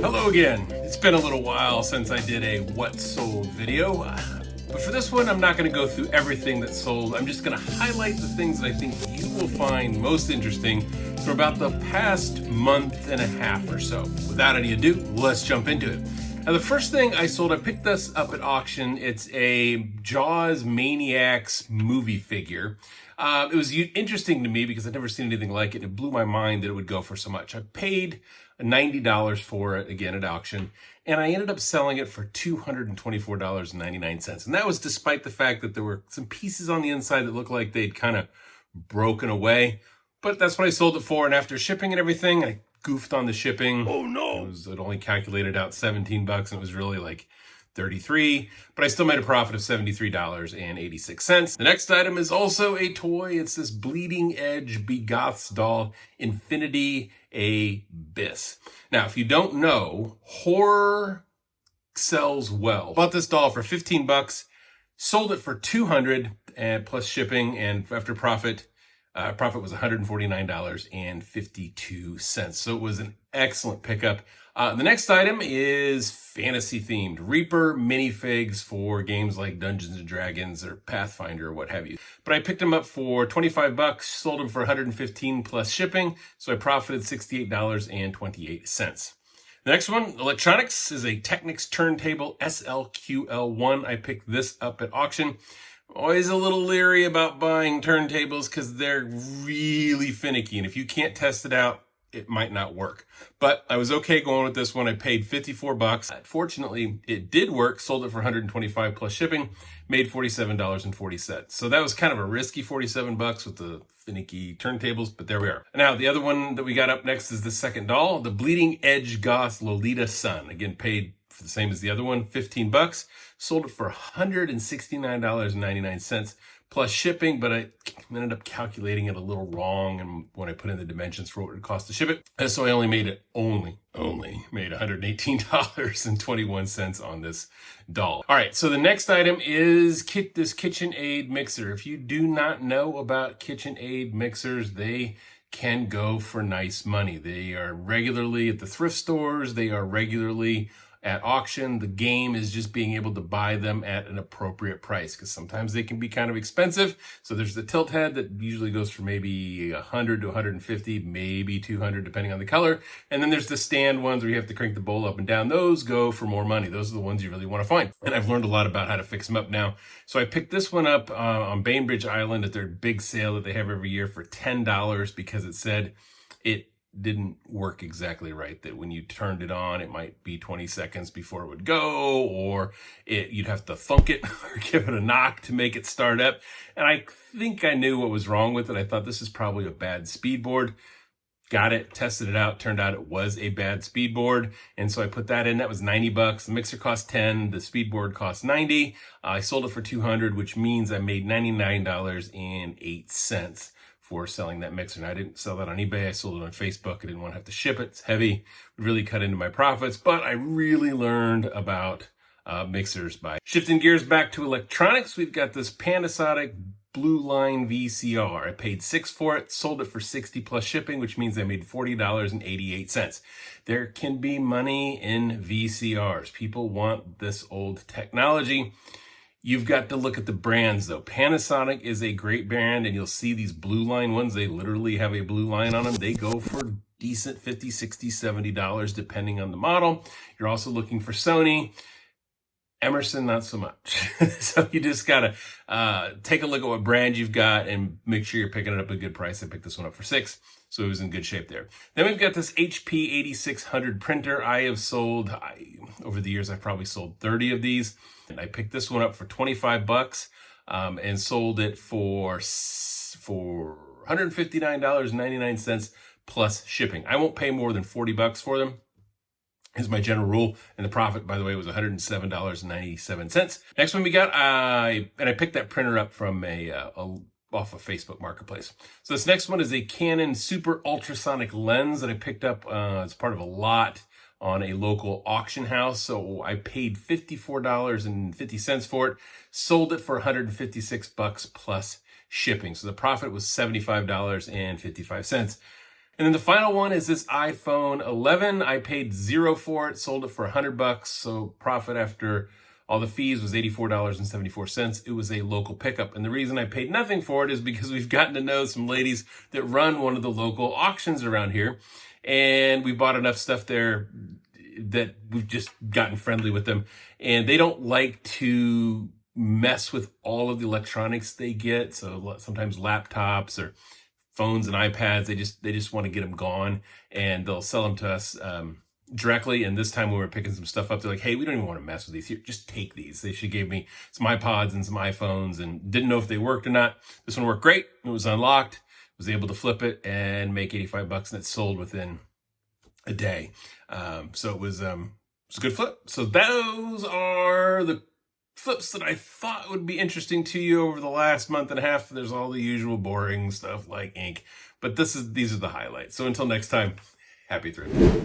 Hello again. It's been a little while since I did a what sold video, but for this one I'm not going to go through everything that sold. I'm just going to highlight the things that I think you will find most interesting for about the past month and a half or so. Without any ado, let's jump into it. Now the first thing I sold, I picked this up at auction. It's a Jaws Maniacs movie figure. It was interesting to me because I'd never seen anything like it. It blew my mind that it would go for so much. I paid $90 for it, again, at auction, and I ended up selling it for $224.99. And that was despite the fact that there were some pieces on the inside that looked like they'd kind of broken away. But that's what I sold it for, and after shipping and everything, I goofed on the shipping. Oh no! It only calculated out $17, and it was really like 33, but I still made a profit of $73.86. The next item is also a toy. It's this Bleeding Edge Begoths doll, Infinity Abyss. Now, if you don't know, horror sells well. Bought this doll for $15, sold it for $200 and plus shipping, and after profit was $149.52. So it was an excellent pickup. The next item is fantasy themed Reaper minifigs for games like Dungeons and Dragons or Pathfinder or what have you. But I picked them up for $25, sold them for $115 plus shipping. So I profited $68.28. The next one, electronics, is a Technics turntable SLQL1. I picked this up at auction. Always a little leery about buying turntables because they're really finicky. And if you can't test it out, it might not work. But I was okay going with this one. I paid $54. Fortunately, it did work. Sold it for $125 plus shipping. Made $47.40. So that was kind of a risky $47 with the finicky turntables, but there we are. Now, the other one that we got up next is the second doll, the Bleeding Edge Goth Lolita Sun. Again, paid for the same as the other one, $15. Sold it for $169.99 plus shipping, but I ended up calculating it a little wrong and when I put in the dimensions for what it would cost to ship it. And so I only made $118.21 on this doll. All right, so the next item is this KitchenAid mixer. If you do not know about KitchenAid mixers, they can go for nice money. They are regularly at the thrift stores. They are regularly at auction. The game is just being able to buy them at an appropriate price because sometimes they can be kind of expensive. So there's the tilt head that usually goes for maybe $100 to $150, maybe $200 depending on the color. And then there's the stand ones where you have to crank the bowl up and down. Those go for more money. Those are the ones you really want to find. And I've learned a lot about how to fix them up now. So I picked this one up on Bainbridge Island at their big sale that they have every year for $10 because it said it didn't work exactly right, that when you turned it on it might be 20 seconds before it would go, or you'd have to thunk it or give it a knock to make it start up. And I think I knew what was wrong with it. I thought this is probably a bad speed board. Got it, tested it out, turned out it was a bad speed board, and so I put that in. That was $90. The mixer cost $10, the speed board cost $90. I sold it for $200, which means I made $99.08 for selling that mixer. And I didn't sell that on eBay. I sold it on Facebook. I didn't want to have to ship it. It's heavy. It would really cut into my profits, but I really learned about mixers by shifting gears back to electronics. We've got this Panasonic Blue Line VCR. I paid $6 for it, sold it for $60 plus shipping, which means I made $40.88. There can be money in VCRs. People want this old technology. You've got to look at the brands though. Panasonic is a great brand, and you'll see these Blue Line ones. They literally have a blue line on them. They go for decent $50, $60, $70 depending on the model. You're also looking for Sony. Emerson, not so much. So you just gotta take a look at what brand you've got and make sure you're picking it up at a good price. I picked this one up for $6, so it was in good shape there. Then we've got this HP 8600 printer. Over the years, I've probably sold 30 of these. And I picked this one up for $25 and sold it for $159.99 plus shipping. I won't pay more than $40 for them, is my general rule. And the profit, by the way, was $107.97. Next one we got, I picked that printer up from off of Facebook Marketplace. So this next one is a Canon Super Ultrasonic Lens that I picked up as part of a lot on a local auction house. So I paid $54.50 for it, sold it for $156 plus shipping. So the profit was $75.55. And then the final one is this iPhone 11. I paid $0 for it, sold it for $100. So profit after all the fees was $84.74. It was a local pickup. And the reason I paid nothing for it is because we've gotten to know some ladies that run one of the local auctions around here. And we bought enough stuff there that we've just gotten friendly with them. And they don't like to mess with all of the electronics they get. So sometimes laptops or phones and iPads, they just want to get them gone, and they'll sell them to us directly. And this time when we were picking some stuff up, they're like, hey, we don't even want to mess with these. Here, just take these. She gave me some iPods and some iPhones and didn't know if they worked or not. This one worked great. It was unlocked. Was able to flip it and make $85, and it sold within a day. So it was a good flip. So those are the flips that I thought would be interesting to you over the last month and a half. There's all the usual boring stuff like ink, but these are the highlights. So until next time, happy thrifting.